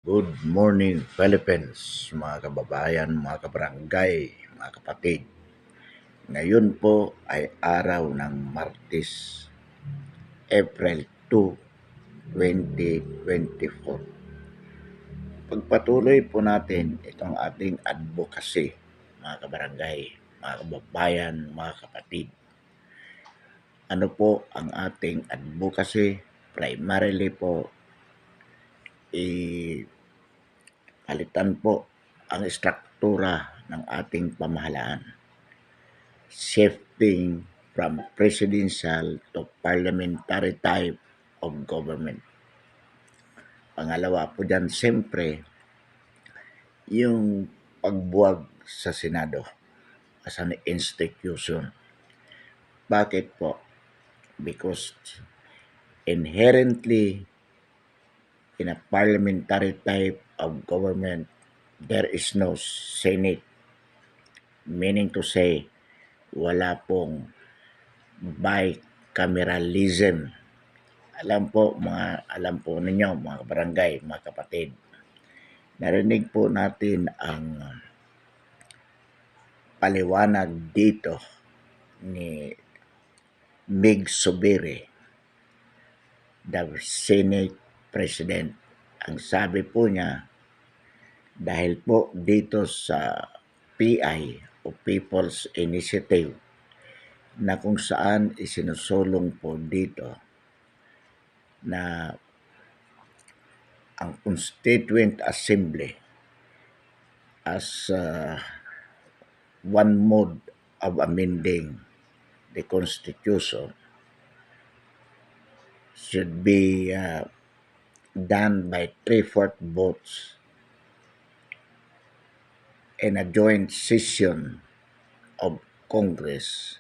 Good morning Philippines, mga kababayan, mga kabarangay, mga kapatid. Ngayon po ay araw ng Martes, April 2, 2024. Pagpatuloy po natin itong ating advocacy, mga kabarangay, mga kababayan, mga kapatid. Ano po ang ating advocacy? Primarily po, palitan po ang struktura ng ating pamahalaan. Shifting from presidential to parliamentary type of government. Pangalawa po dyan, siyempre, yung pagbuwag sa Senado as an institution. Bakit po? Because inherently in a parliamentary type of government, there is no Senate. Meaning to say, wala pong bicameralism. Alam po ninyo mga barangay, mga kapatid. Narinig po natin ang paliwanag dito ni Mig Zubiri, the Senate President. Ang sabi po niya, dahil po dito sa PI o People's Initiative na kung saan isinusulong po dito na ang Constituent Assembly as one mode of amending the Constitution should be done by 3/4 votes in a joint session of Congress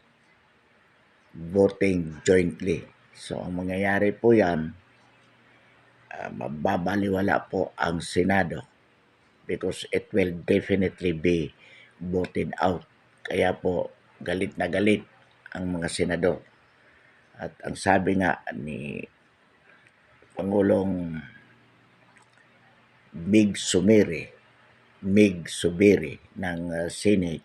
voting jointly. So ang mangyayari po yan, mababaliwala po ang Senado because it will definitely be voted out. Kaya po galit na galit ang mga senador. At ang sabi nga ni Pangulong Mig Zubiri ng Senate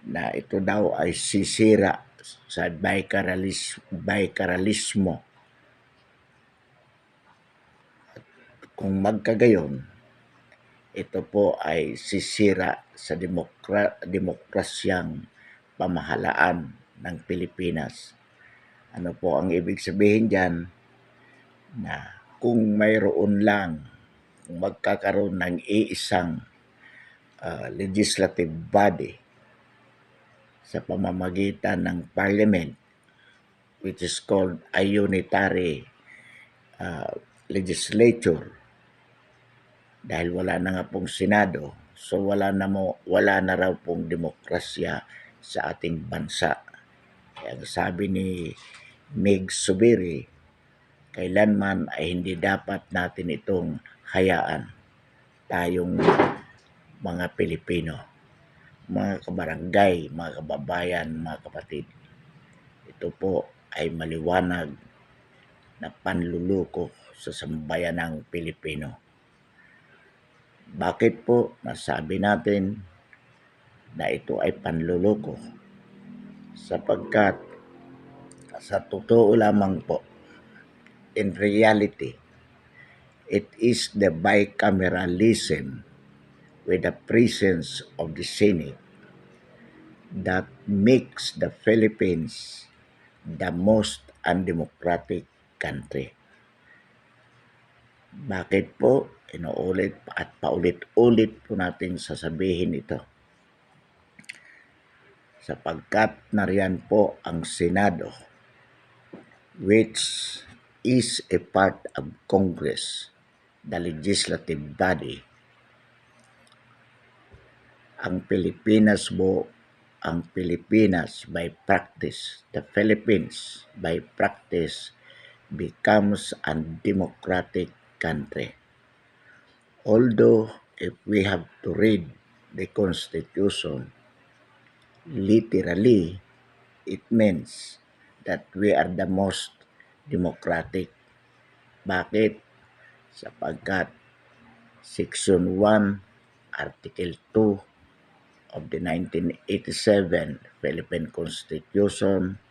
na ito daw ay sisira sa bicameralismo. Kung magkagayon, ito po ay sisira sa demokrasyang pamahalaan ng Pilipinas. Ano po ang ibig sabihin dyan? Na kung mayroon lang, kung magkakaroon ng iisang legislative body sa pamamagitan ng parliament, which is called a unitary legislature, dahil wala na nga pong Senado, so wala na raw pong demokrasya sa ating bansa. Kaya sabi ni Mig Zubiri, kailanman ay hindi dapat natin itong hayaan, tayong mga Pilipino, mga kabarangay, mga kababayan, mga kapatid. Ito po ay maliwanag na panluloko sa sambayanang Pilipino. Bakit po nasabi natin na ito ay panluloko? Sapagkat sa totoo lamang po, in reality, it is the bicameralism with the presence of the Senate that makes the Philippines the most undemocratic country. Bakit po? Inuulit at paulit-ulit po natin sasabihin ito. Sapagkat nariyan po ang Senado, which is a part of Congress, the legislative body. Ang Pilipinas by practice, the Philippines by practice becomes a democratic country. Although if we have to read the Constitution, literally, it means that we are the most democratic. Bakit? Sapagkat Section 1, Article 2 of the 1987 Philippine Constitution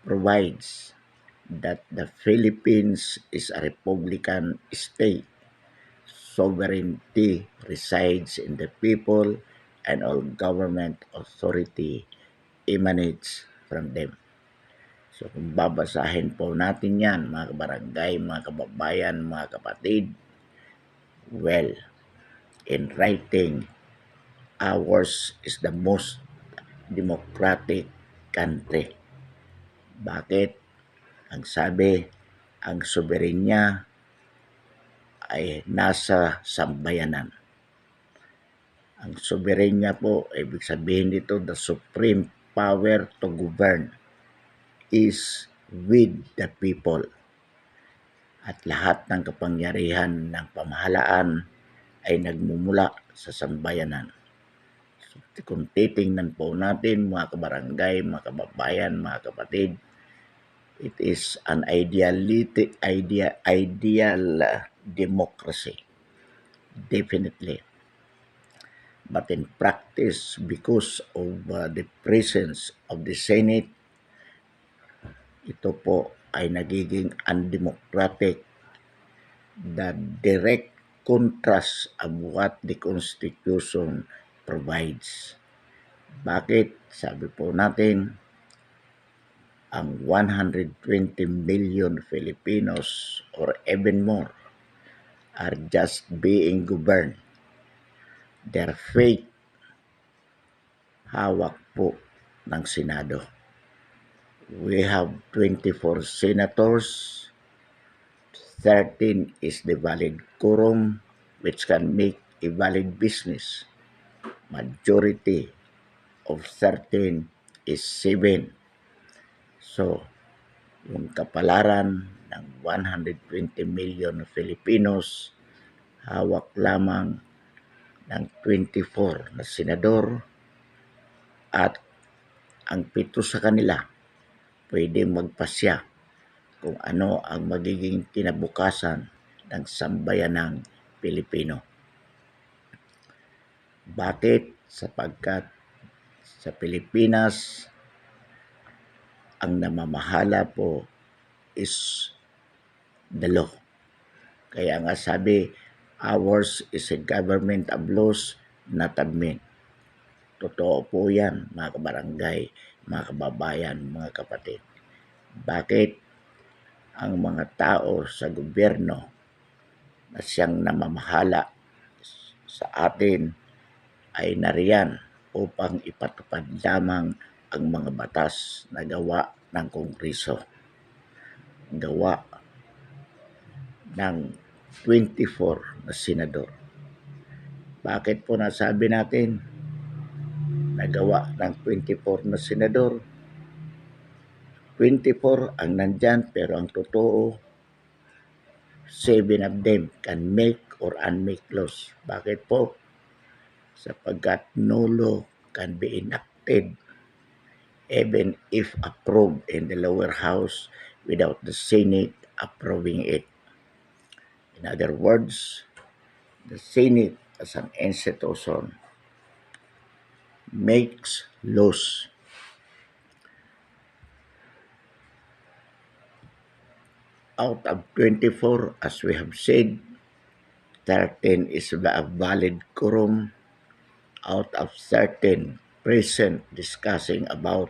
provides that the Philippines is a republican state. Sovereignty resides in the people and all government authority emanates from them. So kung babasahin po natin yan, mga kabarangay, mga kababayan, mga kapatid, well, in writing, ours is the most democratic country. Bakit? Ang sabi, ang soberenya ay nasa sambayanan. Ang soberenya po, ibig sabihin dito, the supreme power to govern is with the people. At lahat ng kapangyarihan ng pamahalaan ay nagmumula sa sambayanan. So, kung titingnan po natin mga kabarangay, mga kababayan, mga kapatid, it is an ideal democracy, definitely. But in practice, because of the presence of the Senate, ito po ay nagiging undemocratic. The direct contrast of what the Constitution provides. Bakit? Sabi po natin, ang 120 million Filipinos or even more are just being governed. Their fate hawak po ng Senado. We have 24 senators, 13 is the valid quorum which can make a valid business. Majority of 13 is 7. So, yung kapalaran ng 120 million Filipinos, hawak lamang ng 24 na senador at ang 7 sa kanila pwedeng magpasya kung ano ang magiging kinabukasan ng sambayanang Pilipino. Bakit? Sapagkat sa Pilipinas, ang namamahala po is the law. Kaya nga sabi, ours is a government of laws, not of men. Totoo po yan, mga kabarangay, mga kababayan, mga kapatid. Bakit? Ang mga tao sa gobyerno na siyang namamahala sa atin ay nariyan upang ipatupad lamang ang mga batas na gawa ng Kongreso, gawa ng 24 na senador. Bakit po nasabi natin nagawa ng 24 na senador? 24 ang nandyan, pero ang totoo, 7 of them can make or unmake laws. Bakit po? Sapagkat no law can be enacted even if approved in the lower house without the Senate approving it. In other words, the Senate as an institution makes laws. Out of 24, as we have said, 13 is a valid quorum. Out of 13 present discussing about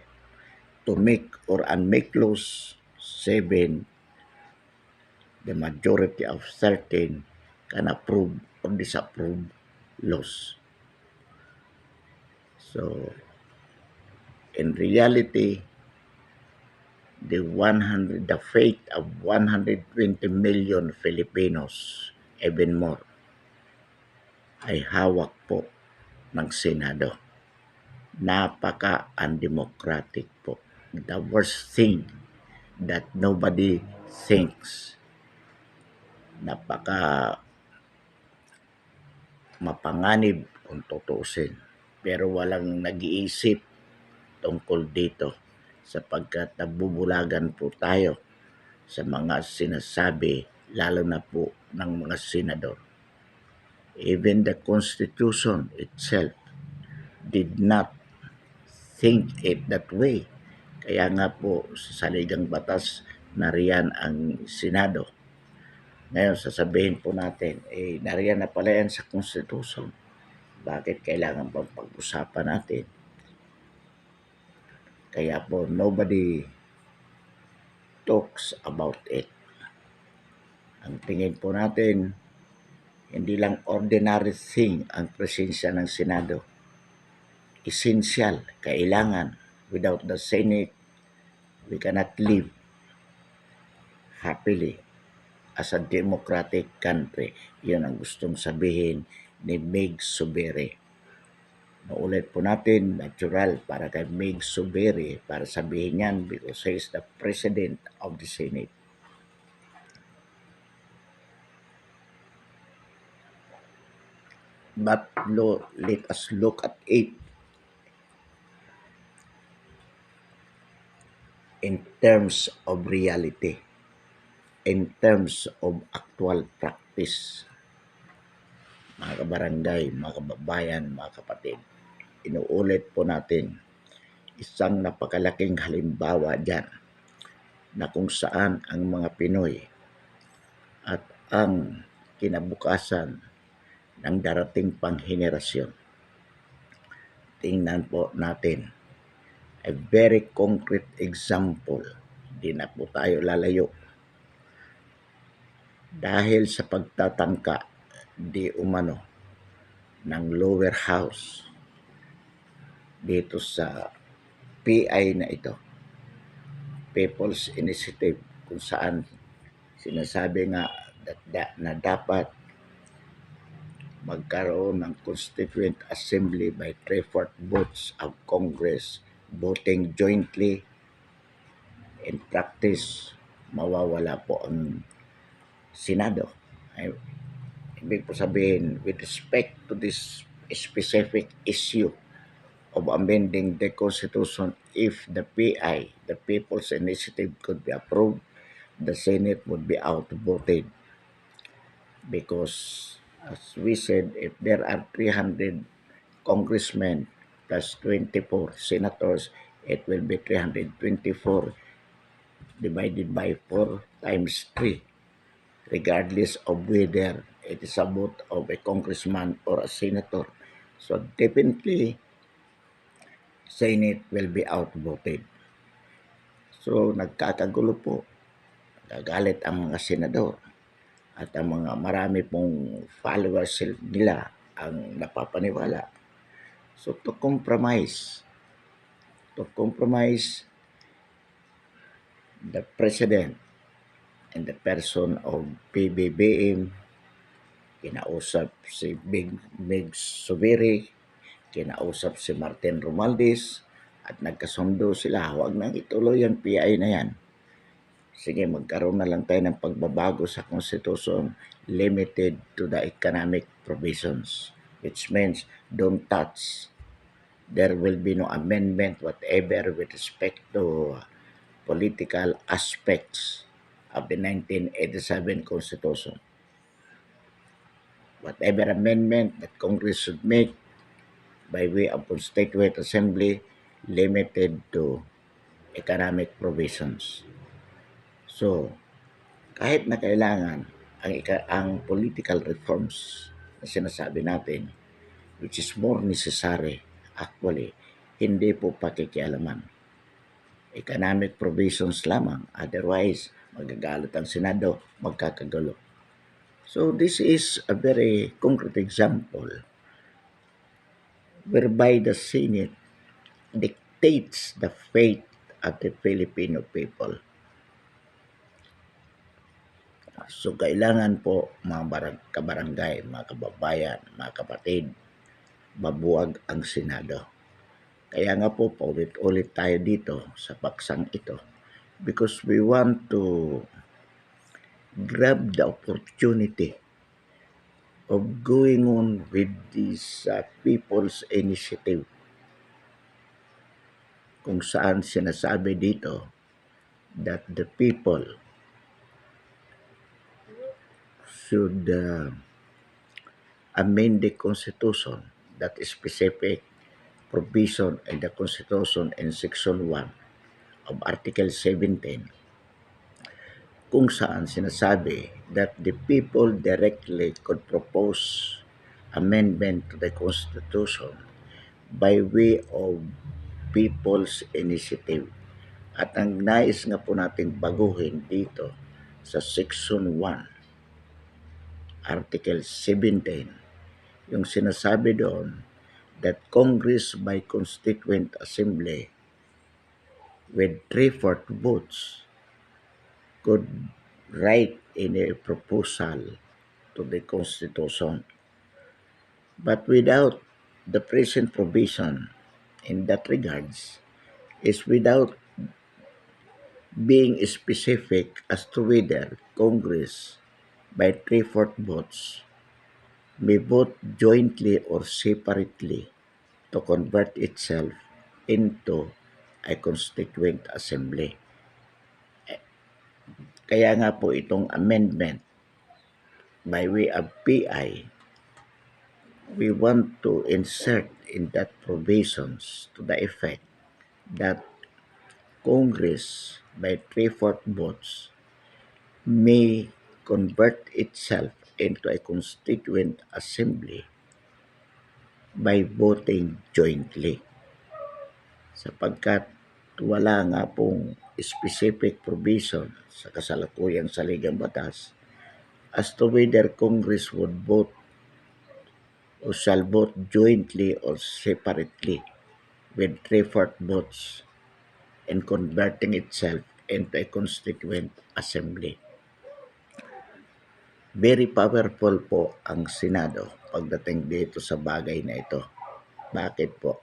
to make or unmake laws, 7, the majority of 13 can approve or disapprove laws. So, in reality, the fate of 120 million Filipinos, even more, ay hawak po ng Senado. Napaka-undemocratic po. The worst thing that nobody thinks. Napaka mapanganib kung tutuusin. Pero walang nag-iisip tungkol dito sapagkat nabubulagan po tayo sa mga sinasabi lalo na po ng mga senador. Even the Constitution itself did not think it that way. Kaya nga po sa saligang batas nariyan ang Senado. Ngayon sasabihin po natin, nariyan na pala yan sa Constitution. Bakit kailangan bang pag-usapan natin? Kaya po nobody talks about it. Ang tingin po natin, hindi lang ordinary thing ang presensya ng Senado. Essential, kailangan. Without the Senate, we cannot live happily as a democratic country. Yun ang gustong sabihin ni Meg Subiri. Naulit po natin, natural para kay Meg Subiri para sabihin yan because he is the President of the Senate. But let us look at it in terms of reality, in terms of actual practice. Mga kabarangay, mga kababayan, mga kapatid, inuulit po natin isang napakalaking halimbawa dyan na kung saan ang mga Pinoy at ang kinabukasan ng darating pang henerasyon. Tingnan po natin a very concrete example. Hindi na po tayo lalayo. Dahil sa pagtatangka di umano ng lower house dito sa PI na ito, People's Initiative, kung saan sinasabi nga na dapat magkaroon ng Constituent Assembly by 3/4 votes of Congress voting jointly. In practice, mawawala po ang Senado. Ibig po sabihin, with respect to this specific issue of amending the Constitution, if the PI, the People's Initiative, could be approved, the Senate would be outvoted. Because, as we said, if there are 300 congressmen plus 24 senators, it will be 324 divided by 4 times 3, regardless of whether it is a vote of a congressman or a senator. So definitely, Senate will be outvoted. So nagkakagulo po. Gagalit ang mga senador at ang mga marami pong followers nila ang napapaniwala. So to compromise, the President in the person of PBBM, kinausap si Meg Subiri, kinausap si Martin Romualdez, at nagkasundo sila, huwag nang ituloy ang PI na yan. Sige, magkaroon na lang tayo ng pagbabago sa Constitution limited to the economic provisions, which means don't touch. There will be no amendment whatever with respect to political aspects of the 1987 Constitution. Whatever amendment that Congress should make by way of Constituent Assembly limited to economic provisions. So, kahit na kailangan ang political reforms na sinasabi natin, which is more necessary, actually, hindi po pakikialaman. Economic provisions lamang, otherwise, magagalit ang Senado, magkakagulo. So, this is a very concrete example whereby the Senate dictates the fate of the Filipino people. So, kailangan po mga kabarangay, mga kababayan, mga kapatid, mabuwag ang Senado. Kaya nga po, paulit-ulit tayo dito sa paksang ito because we want to grab the opportunity of going on with this People's Initiative kung saan sinasabi dito that the people should amend the Constitution, that specific provision in the Constitution in Section 1 of Article 17, kung saan sinasabi that the people directly could propose amendment to the Constitution by way of people's initiative. At ang nais nga po natin baguhin dito sa Section 1, Article 17, yung sinasabi doon that Congress by Constituent Assembly with 3/4 votes could write in a proposal to the Constitution. But without the present provision in that regards is without being specific as to whether Congress by 3/4 votes may vote jointly or separately to convert itself into a constituent assembly. Kaya nga po itong amendment by way of PI, we want to insert in that provisions to the effect that Congress by 3/4 votes may convert itself into a constituent assembly by voting jointly. Sapagkat wala nga pong specific provision sa kasalukuyang saligang batas as to whether Congress would vote or shall vote jointly or separately with 3/4 votes in converting itself into a constituent assembly. Very powerful po ang Senado pagdating dito sa bagay na ito. Bakit po?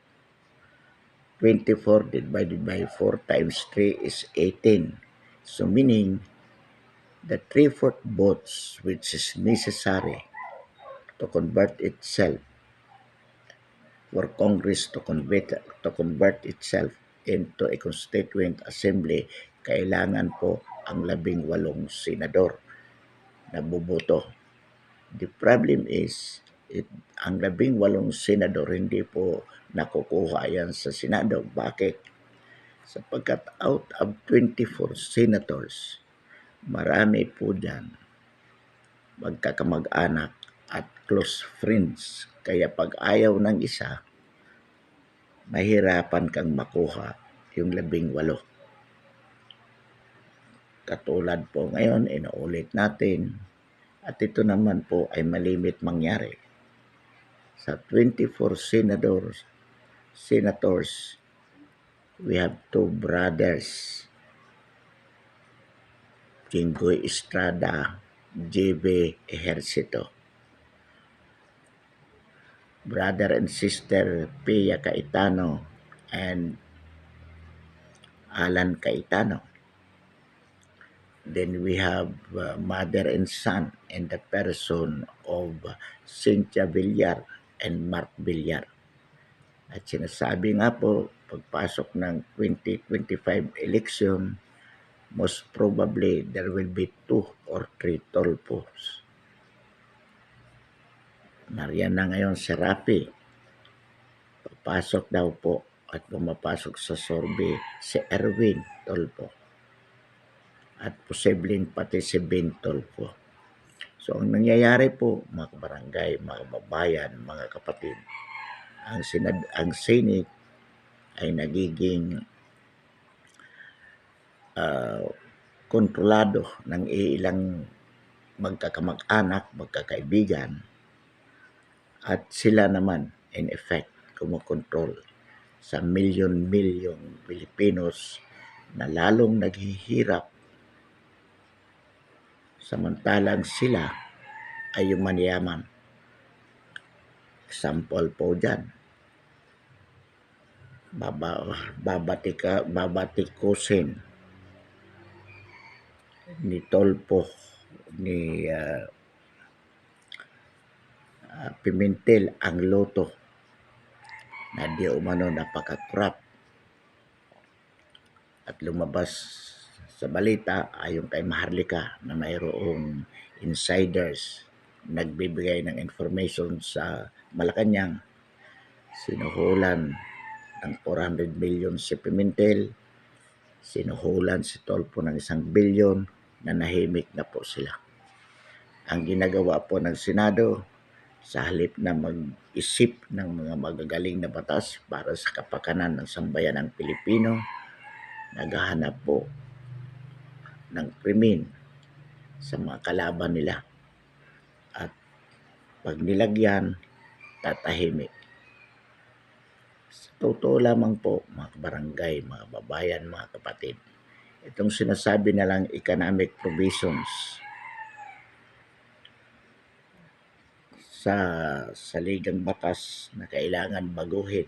24 divided by 4 times 3 is 18. So meaning the 3/4 votes which is necessary to convert itself, for Congress to convert itself into a constituent assembly, kailangan po ang 18 senador na boboto. The problem is, ang 18 senador hindi po nakukuha yan sa Senado. Bakit? Sapagkat out of 24 senators, marami po dyan magkakamag-anak at close friends. Kaya pag ayaw ng isa, mahirapan kang makuha yung 18. Katulad po ngayon, inuulit natin, at ito naman po ay malimit mangyari. Sa 24 senators, we have 2 brothers, Jinggoy Estrada, J.B. Ejercito. Brother and sister Pia Cayetano and Alan Cayetano. Then we have mother and son in the person of Cynthia Villar and Mark Villar. At sinasabi nga po, pagpasok ng 2025 election, most probably there will be 2 or 3 Tolpos. Nariyan na ngayon si Rafi. Papasok daw po at pumapasok sa Sorbe si Erwin Tolpo. At posibleng pati si Ben Tolpo. So ang nangyayari po, mga kabarangay, mga kababayan, mga kapatid, ang Senate ay nagiging kontrolado ng ilang magkakamag-anak, magkakaibigan, at sila naman in effect kumokontrol sa milyon-milyong Pilipinos na lalong naghihirap samantalang sila ay yung mayaman. Example po dyan, babatikusin ni Tolpo, ni Pimentel ang loto na di umano napaka-corrupt at lumabas sa balita ayon kay Maharlika na mayroong insiders nagbibigay ng information sa Malacanang, sinuhulan ng 400 million si Pimentel, sinuhulan si Tolpo ng 1 billion, nanahimik na po sila. Ang ginagawa po ng Senado, sa halip na mag-isip ng mga magagaling na batas para sa kapakanan ng sambayanang Pilipino, naghahanap po ng krimen sa mga kalaban nila. At pag nilagyan, tatahimik. Sa totoo lamang po, mga barangay, mga babayan, mga kapatid, itong sinasabi na lang economic provisions sa saligang batas na kailangan baguhin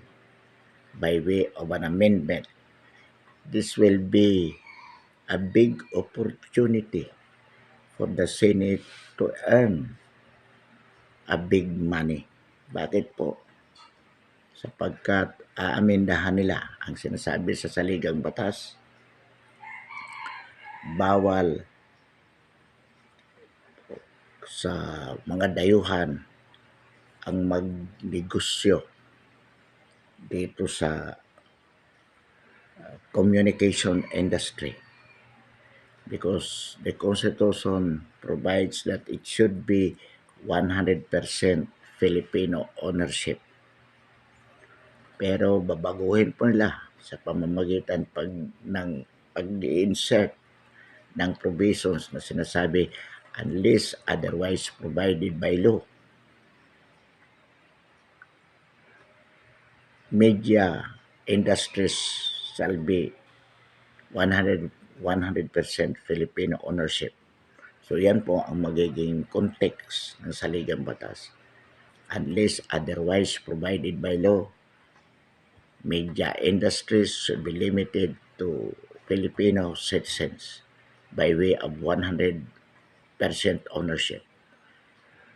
by way of an amendment, this will be a big opportunity for the Senate to earn a big money. Bakit po? Sapagkat aamindahan nila ang sinasabi sa saligang batas, bawal sa mga dayuhan ang magnegosyo dito sa communication industry, because the Constitution provides that it should be 100% Filipino ownership. Pero babaguhin po nila sa pamamagitan ng pag-insert ng provisions na sinasabi unless otherwise provided by law. Media industries shall be 100% Filipino ownership. So yan po ang magiging context ng saligang batas. Unless otherwise provided by law, media industries should be limited to Filipino citizens by way of 100% ownership.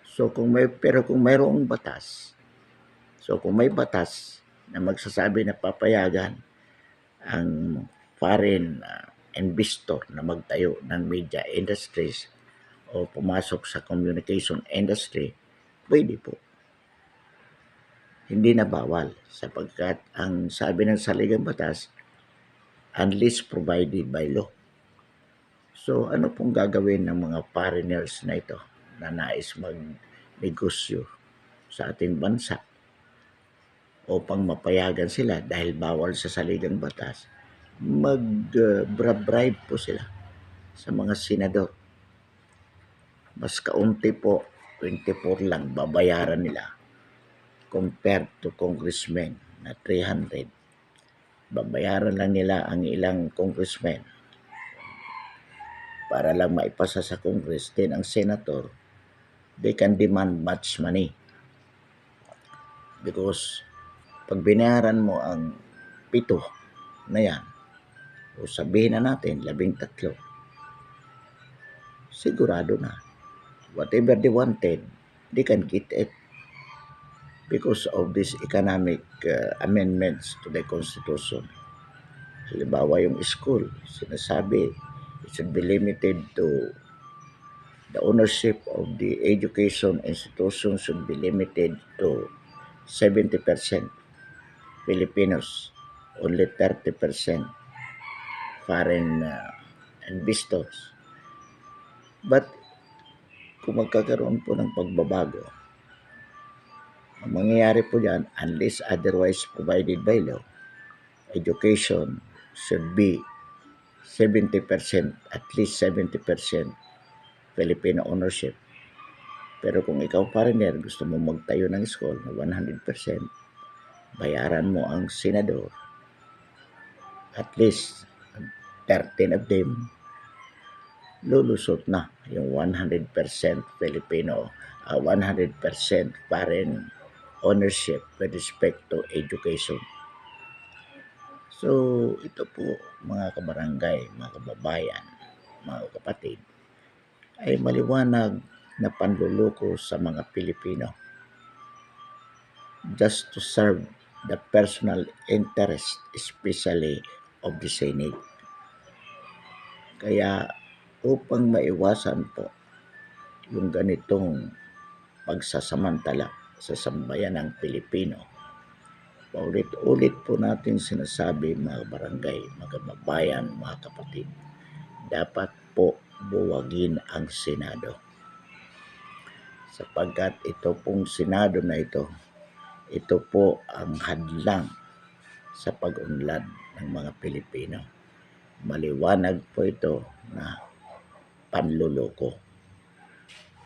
So kung mayroong batas, kung may batas na magsasabi na papayagan ang foreign investor na magtayo ng media industries o pumasok sa communication industry, pwede po. Hindi na bawal sapagkat ang sabi ng saligang batas, unless provided by law. So ano pong gagawin ng mga foreigners na ito na nais magnegosyo sa ating bansa upang mapayagan sila dahil bawal sa saligang batas? Mag-bribe po sila sa mga senador. Mas kaunti po, 24 lang babayaran nila compared to congressmen na 300. Babayaran lang nila ang ilang congressmen para lang maipasa sa Congress. Then ang senator, they can demand much money. Because pag binayaran mo ang 7 na yan, o sabihin na natin 13, sigurado na. Whatever they wanted, they can get it because of these economic amendments to the Constitution. Halimbawa yung school, sinasabi it should be limited to the ownership of the education institution should be limited to 70% Filipinos, only 30% foreign investors. But kung magkakaroon po ng pagbabago, ang mangyayari po dyan, unless otherwise provided by law, education should be 70%, at least 70% Filipino ownership. Pero kung ikaw foreigner, gusto mo magtayo ng school na 100%, bayaran mo ang senador, at least 13 of them, lulusot na yung 100% Filipino, 100% foreign ownership with respect to education. So, ito po mga kabarangay, mga kababayan, mga kapatid, ay maliwanag na panluloko sa mga Pilipino just to serve the personal interest, especially of the Senate. Kaya upang maiwasan po yung ganitong pagsasamantala sa sambayanang Pilipino. Paulit-ulit po natin sinasabi, mga barangay, mga kababayan, mga kapatid, dapat po buwagin ang Senado. Sapagkat ito pong Senado na ito po ang hadlang sa pag-unlad ng mga Pilipino. Maliwanag po ito na panluloko.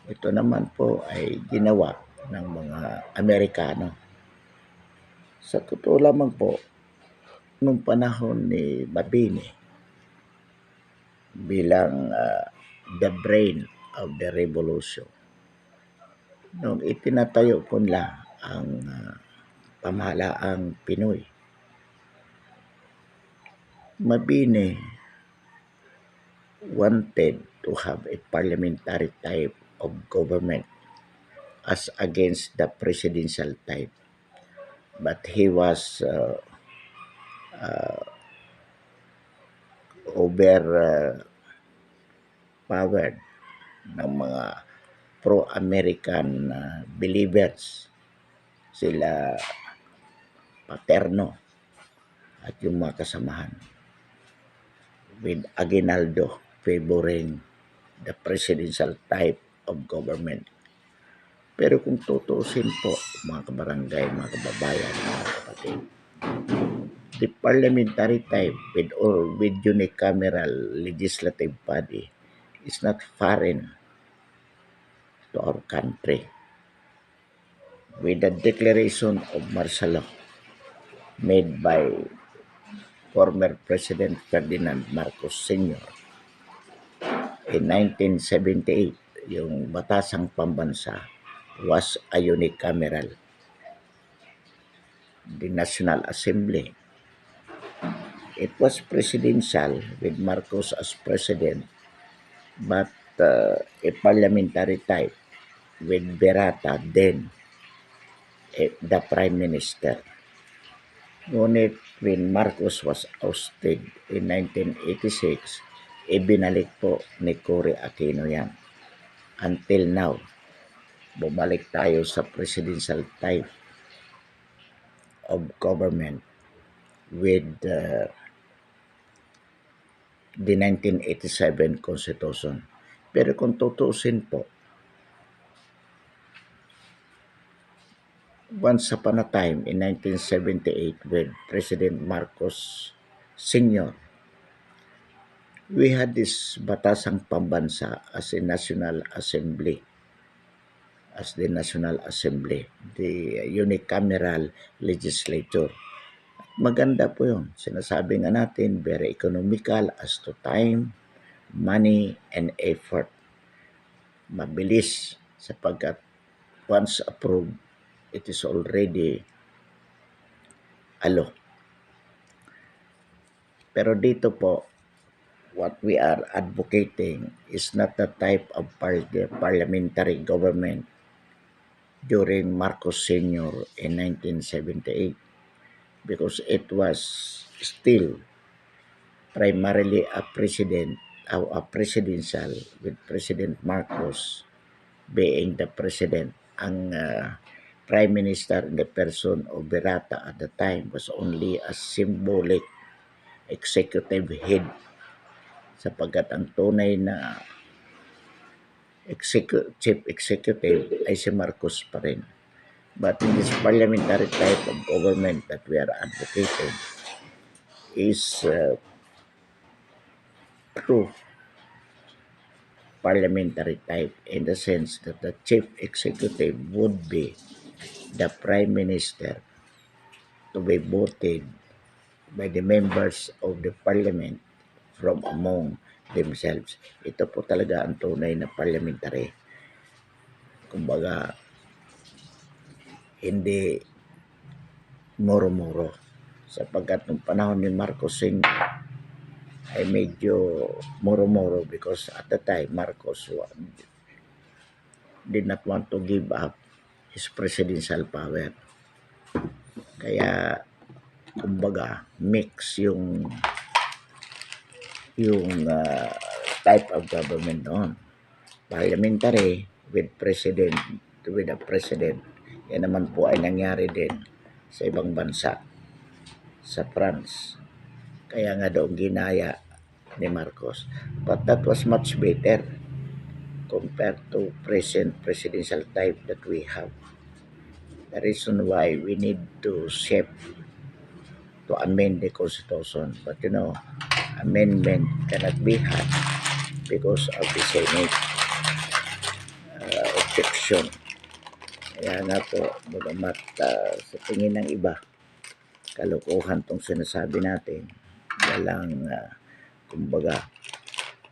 Ito naman po ay ginawa ng mga Amerikano. Sa totoo lamang po, nung panahon ni Mabini bilang the brain of the revolution, nung itinatayo po nila ang pamahalaang Pinoy, Mabini wanted to have a parliamentary type of government as against the presidential type. But he was overpowered ng mga pro-American believers. Sila Paterno at yung mga kasamahan, with Aguinaldo favoring the presidential type of government. Pero kung tutuusin po, mga kabarangay, mga kababayan, mga kapatid, the parliamentary type with unicameral legislative body is not foreign to our country. With the declaration of martial law made by former President Ferdinand Marcos Sr. in 1978, yung batasang pambansa was a unicameral. The National Assembly, it was presidential with Marcos as president, but a parliamentary type with Berata then the prime minister. Ngunit when Marcos was ousted in 1986, ibinalik po ni Cory Aquino yan. Until now, bumalik tayo sa presidential type of government with the 1987 Constitution. Pero kung tutuusin po, once upon a time in 1978 with President Marcos Sr., we had this batasang pambansa as a National Assembly, the unicameral legislature. Maganda po yun. Sinasabi nga natin, very economical as to time, money, and effort. Mabilis sapagkat once approved, it is already a law. Pero dito po, what we are advocating is not the type of parliamentary government during Marcos Sr. in 1978, because it was still primarily a presidential with President Marcos being the president. Ang prime minister in the person of Berata at the time was only a symbolic executive head, sapagkat ang tunay na chief executive ay si Marcos pa rin. But in this parliamentary type of government that we are advocating is true parliamentary type in the sense that the chief executive would be the prime minister to be voted by the members of the parliament from among themselves. Ito po talaga ang tunay na parliamentary. Kumbaga, hindi muro-muro. Sapagkat nung panahon ni Marcos Sr. ay medyo muro-muro because at the time Marcos did not want to give up his presidential power. Kaya kumbaga mix yung type of government noon. Parliamentary with President to be the president. Yan naman po ay nangyari din sa ibang bansa, sa France. Kaya nga doon ginaya ni Marcos. But that was much better compared to present presidential type that we have. The reason why we need to shape to amend the constitution, but amendment cannot be had because of the Senate objection. Kaya nga po, bagamat sa tingin ng iba, kalokohan tong sinasabi natin, walang kumbaga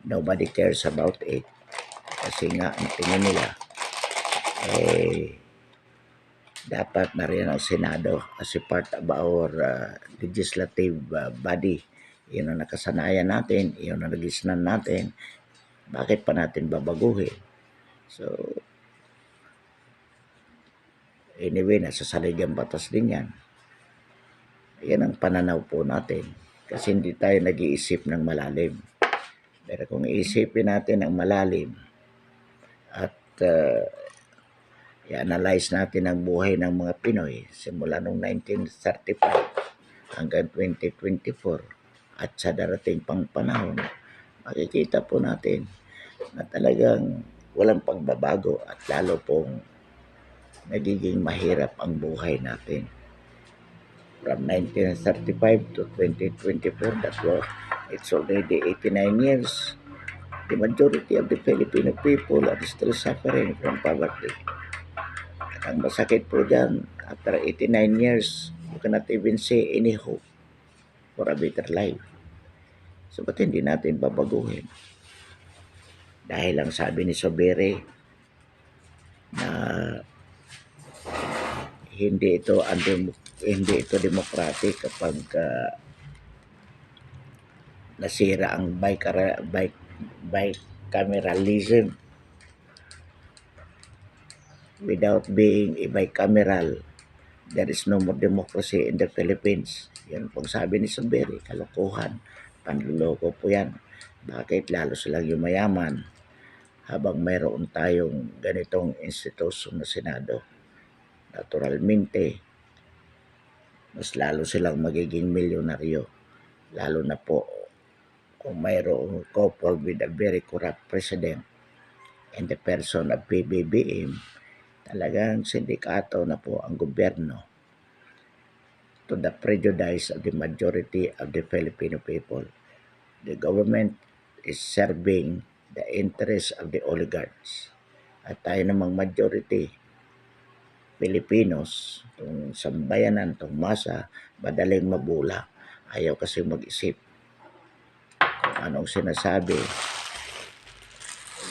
nobody cares about it, kasi nga ang tingin nila dapat na rin ang Senado as a part of our legislative body. Yun ang nakasanayan natin, yun ang nagisnan natin, bakit pa natin babaguhin? So anyway, nasa saligang batas din yan. Yan ang pananaw po natin, kasi hindi tayo nag-iisip ng malalim. Pero kung iisipin natin ng malalim at i-analyze natin ang buhay ng mga Pinoy simula noong 1935 hanggang 2024 at sa darating pang panahon, makikita po natin na talagang walang pagbabago at lalo pong nagiging mahirap ang buhay natin. From 1935 to 2024, it's already 89 years. The majority of the Filipino people are still suffering from poverty. At ang masakit po dyan, after 89 years, you cannot even see any hope for a better life. So, ba't hindi natin babaguhin? Dahil ang sabi ni Sobere na hindi ito democratic kapag nasira ang bicameralism. Without being a bicameral, there is no more democracy in the Philippines. Yan pong sabi ni Sobere, kalokohan, panluloko po yan. Bakit lalo silang yumayaman habang mayroon tayong ganitong institusyon na Senado? Naturalmente, mas lalo silang magiging milyonaryo, lalo na po kung mayroong coupled with a very corrupt president and the person of PBBM. Talagang sindikato na po ang gobyerno to the prejudice of the majority of the Filipino people. The government is serving the interests of the oligarchs. At tayo namang majority Filipinos, itong sambayanan, itong masa, madaling mabula. Ayaw kasi mag-isip kung anong sinasabi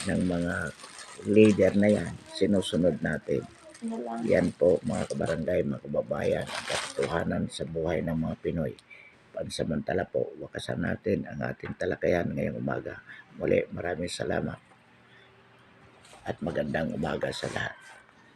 ng mga leader na yan, sinusunod natin. Yan po mga kabarangay, mga kababayan, ang katotohanan sa buhay ng mga Pinoy. Pansamantala po, wakasan natin ang ating talakayan ngayong umaga. Muli, maraming salamat at magandang umaga sa lahat.